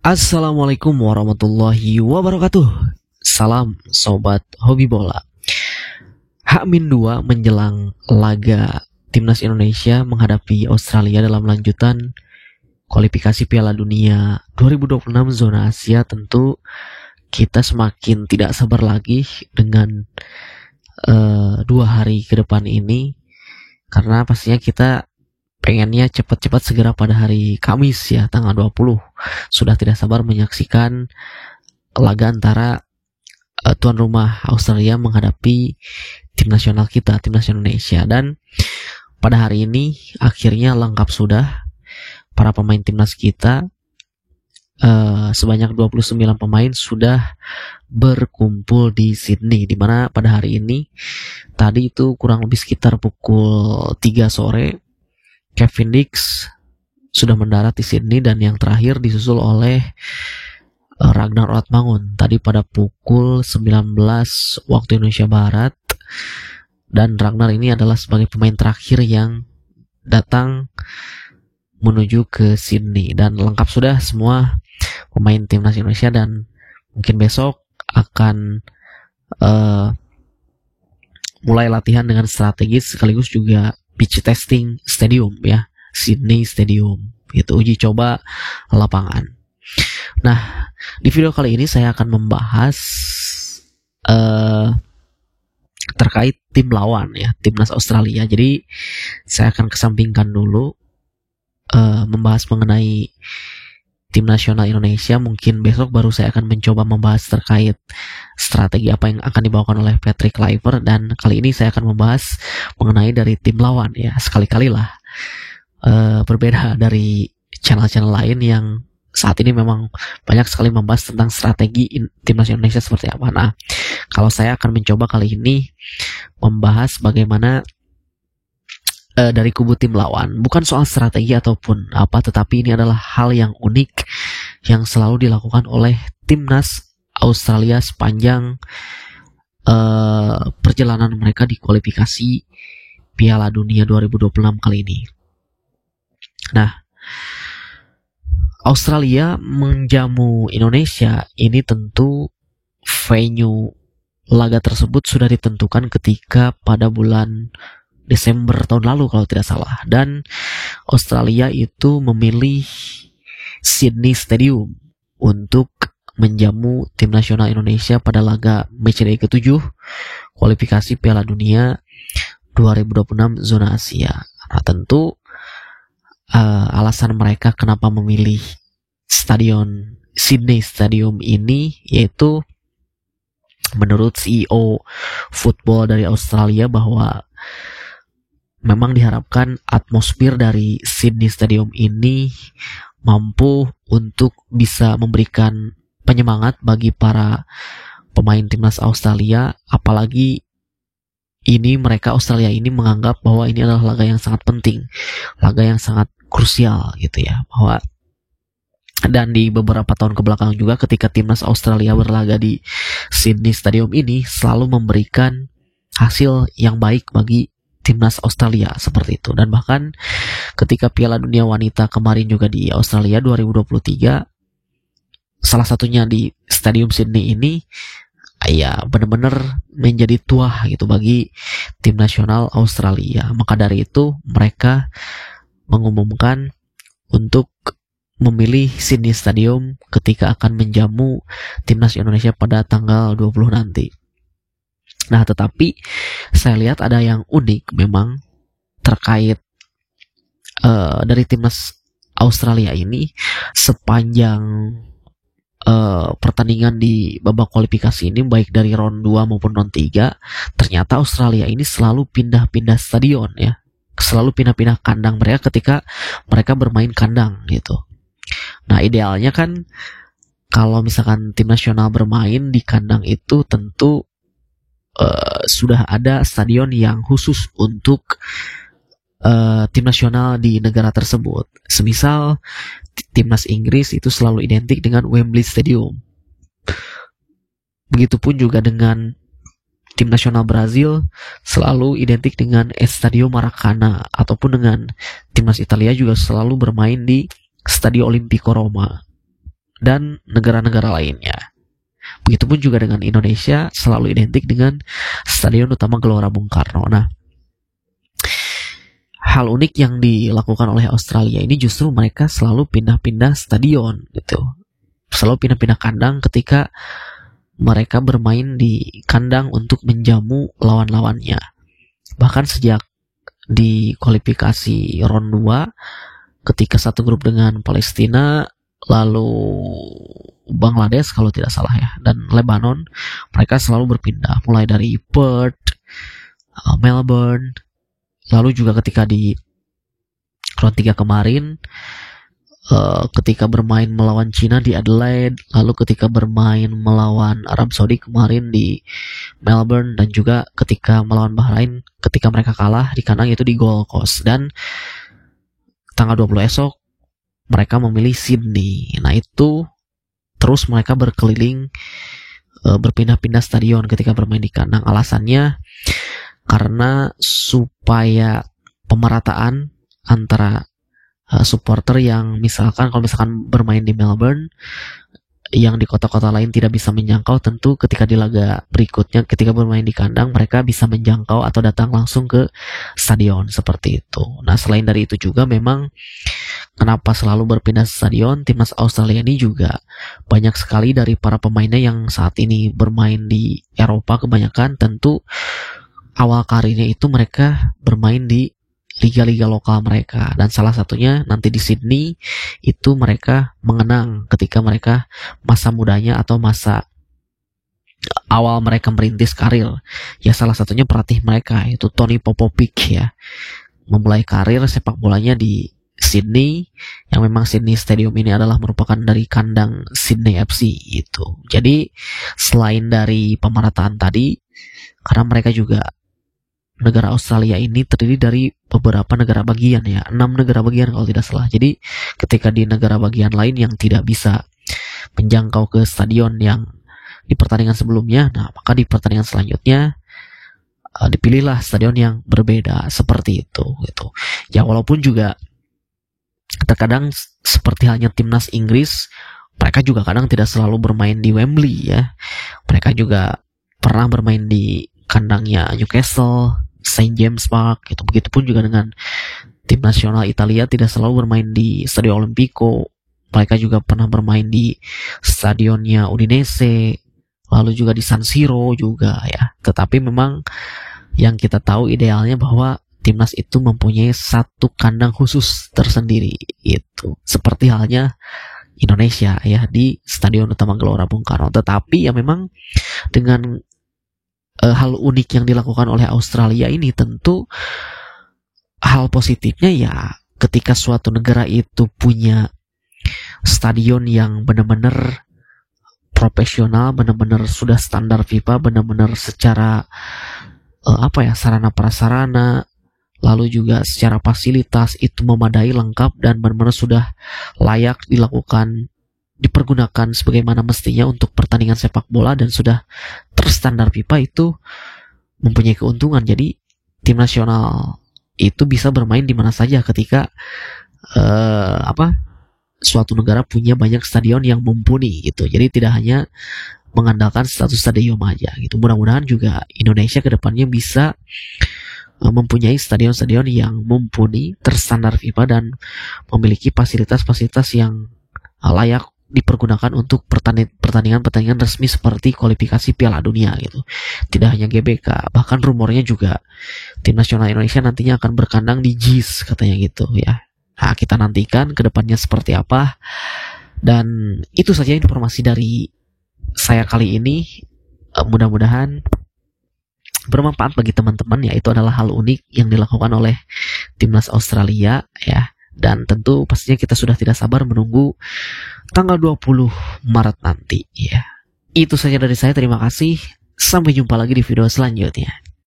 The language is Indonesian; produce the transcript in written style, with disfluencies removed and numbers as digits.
Assalamualaikum warahmatullahi wabarakatuh. Salam sobat hobi bola. H-2 menjelang laga Timnas Indonesia menghadapi Australia dalam lanjutan kualifikasi Piala Dunia 2026 zona Asia. Tentu kita semakin tidak sabar lagi dengan 2 hari ke depan ini, karena pastinya kita pengennya cepat-cepat segera pada hari Kamis ya, tanggal 20. Sudah tidak sabar menyaksikan laga antara tuan rumah Australia menghadapi tim nasional kita, timnas Indonesia. Dan pada hari ini akhirnya lengkap sudah para pemain timnas kita. Sebanyak 29 pemain sudah berkumpul di Sydney, dimana pada hari ini tadi itu kurang lebih sekitar pukul 3 sore Kevin Dix sudah mendarat di Sydney, dan yang terakhir disusul oleh Ragnar Oatmangun tadi pada pukul 19 waktu Indonesia Barat. Dan Ragnar ini adalah sebagai pemain terakhir yang datang menuju ke Sydney, dan lengkap sudah semua pemain timnas Indonesia. Dan mungkin besok akan mulai latihan dengan strategis sekaligus juga pitch testing stadium ya, Sydney Stadium, itu uji coba lapangan. Nah, di video kali ini saya akan membahas terkait tim lawan ya, timnas Australia. Jadi saya akan kesampingkan dulu membahas mengenai tim nasional Indonesia. Mungkin besok baru saya akan mencoba membahas terkait strategi apa yang akan dibawakan oleh Patrick Kluivert, dan kali ini saya akan membahas mengenai dari tim lawan ya, sekali-kali lah berbeda dari channel-channel lain yang saat ini memang banyak sekali membahas tentang strategi timnas Indonesia seperti apa. Nah, kalau saya akan mencoba kali ini membahas bagaimana dari kubu tim lawan, bukan soal strategi ataupun apa, tetapi ini adalah hal yang unik yang selalu dilakukan oleh timnas Australia sepanjang perjalanan mereka di kualifikasi Piala Dunia 2026 kali ini. Nah, Australia menjamu Indonesia ini tentu venue laga tersebut sudah ditentukan ketika pada bulan Desember tahun lalu kalau tidak salah, dan Australia itu memilih Sydney Stadium untuk menjamu tim nasional Indonesia pada laga matchday ke-7 kualifikasi Piala Dunia 2026 zona Asia. Nah, tentu alasan mereka kenapa memilih stadion Sydney Stadium ini yaitu menurut CEO football dari Australia bahwa memang diharapkan atmosfer dari Sydney Stadium ini mampu untuk bisa memberikan penyemangat bagi para pemain timnas Australia, apalagi ini mereka Australia ini menganggap bahwa ini adalah laga yang sangat penting, laga yang sangat krusial gitu ya, bahwa dan di beberapa tahun kebelakang juga ketika timnas Australia berlaga di Sydney Stadium ini selalu memberikan hasil yang baik bagi timnas Australia seperti itu. Dan bahkan ketika Piala Dunia Wanita kemarin juga di Australia 2023, salah satunya di Stadium Sydney ini ya benar-benar menjadi tuah gitu bagi tim nasional Australia. Maka dari itu mereka mengumumkan untuk memilih Sydney Stadium ketika akan menjamu timnas Indonesia pada tanggal 20 nanti. Nah, tetapi saya lihat ada yang unik memang terkait dari timnas Australia ini. Sepanjang pertandingan di babak kualifikasi ini, baik dari round 2 maupun round 3, ternyata Australia ini selalu pindah-pindah stadion ya, selalu pindah-pindah kandang mereka ketika mereka bermain kandang gitu. Nah, idealnya kan kalau misalkan tim nasional bermain di kandang itu tentu sudah ada stadion yang khusus untuk tim nasional di negara tersebut. Semisal timnas Inggris itu selalu identik dengan Wembley Stadium. Begitupun juga dengan tim nasional Brazil selalu identik dengan Estadio Maracana, ataupun dengan timnas Italia juga selalu bermain di Stadio Olimpico Roma. dan negara-negara lainnya. Begitupun juga dengan Indonesia, selalu identik dengan Stadion Utama Gelora Bung Karno. Nah, hal unik yang dilakukan oleh Australia ini justru mereka selalu pindah-pindah stadion gitu. Selalu pindah-pindah kandang ketika mereka bermain di kandang untuk menjamu lawan-lawannya. Bahkan sejak di kualifikasi round 2 ketika satu grup dengan Palestina, lalu Bangladesh kalau tidak salah ya, dan Lebanon, mereka selalu berpindah mulai dari Perth, Melbourne, lalu juga ketika di round 3 kemarin ketika bermain melawan Cina di Adelaide, lalu ketika bermain melawan Arab Saudi kemarin di Melbourne, dan juga ketika melawan Bahrain ketika mereka kalah di kandang itu di Gold Coast. Dan tanggal 20 esok mereka memilih Sydney. Nah, itu terus mereka berkeliling berpindah-pindah stadion ketika bermain di kandang. Alasannya karena supaya pemerataan antara supporter yang kalau misalkan bermain di Melbourne yang di kota-kota lain tidak bisa menjangkau, tentu ketika di laga berikutnya ketika bermain di kandang mereka bisa menjangkau atau datang langsung ke stadion seperti itu. Nah, selain dari itu juga memang kenapa selalu berpindah stadion, timnas Australia ini juga banyak sekali dari para pemainnya yang saat ini bermain di Eropa kebanyakan tentu awal karirnya itu mereka bermain di liga-liga lokal mereka, dan salah satunya nanti di Sydney itu mereka mengenang ketika mereka masa mudanya atau masa awal mereka merintis karir ya, salah satunya pelatih mereka itu Tony Popovic ya, memulai karir sepak bolanya di Sydney, yang memang Sydney Stadium ini adalah merupakan dari kandang Sydney FC itu. Jadi selain dari pemerataan tadi, karena mereka juga negara Australia ini terdiri dari beberapa negara bagian ya, 6 negara bagian kalau tidak salah. Jadi ketika di negara bagian lain yang tidak bisa menjangkau ke stadion yang di pertandingan sebelumnya, nah maka di pertandingan selanjutnya dipilihlah stadion yang berbeda seperti itu gitu. Ya walaupun juga terkadang seperti halnya timnas Inggris, mereka juga kadang tidak selalu bermain di Wembley ya. Mereka juga pernah bermain di kandangnya Newcastle, St. James Park gitu. Begitupun juga dengan tim nasional Italia tidak selalu bermain di Stadio Olimpico. Mereka juga pernah bermain di stadionnya Udinese, lalu juga di San Siro juga ya. Tetapi memang yang kita tahu idealnya bahwa timnas itu mempunyai satu kandang khusus tersendiri itu. Seperti halnya Indonesia ya di Stadion Utama Gelora Bung Karno. Tetapi ya memang dengan hal unik yang dilakukan oleh Australia ini, tentu hal positifnya ya ketika suatu negara itu punya stadion yang benar-benar profesional, benar-benar sudah standar FIFA, benar-benar secara sarana prasarana, lalu juga secara fasilitas itu memadai, lengkap, dan benar-benar sudah layak dipergunakan sebagaimana mestinya untuk pertandingan sepak bola dan sudah terstandar FIFA, itu mempunyai keuntungan. Jadi tim nasional itu bisa bermain di mana saja ketika suatu negara punya banyak stadion yang mumpuni gitu. Jadi tidak hanya mengandalkan status stadion aja gitu. Mudah-mudahan juga Indonesia ke depannya bisa mempunyai stadion-stadion yang mumpuni, terstandar FIFA, dan memiliki fasilitas-fasilitas yang layak dipergunakan untuk pertandingan resmi seperti kualifikasi Piala Dunia gitu. Tidak hanya GBK, bahkan rumornya juga tim nasional Indonesia nantinya akan berkandang di JIS katanya gitu ya. Nah, kita nantikan ke depannya seperti apa. Dan itu saja informasi dari saya kali ini. Mudah-mudahan bermanfaat bagi teman-teman ya. Itu adalah hal unik yang dilakukan oleh timnas Australia ya. Dan tentu pastinya kita sudah tidak sabar menunggu tanggal 20 Maret nanti ya. Itu saja dari saya, terima kasih. Sampai jumpa lagi di video selanjutnya.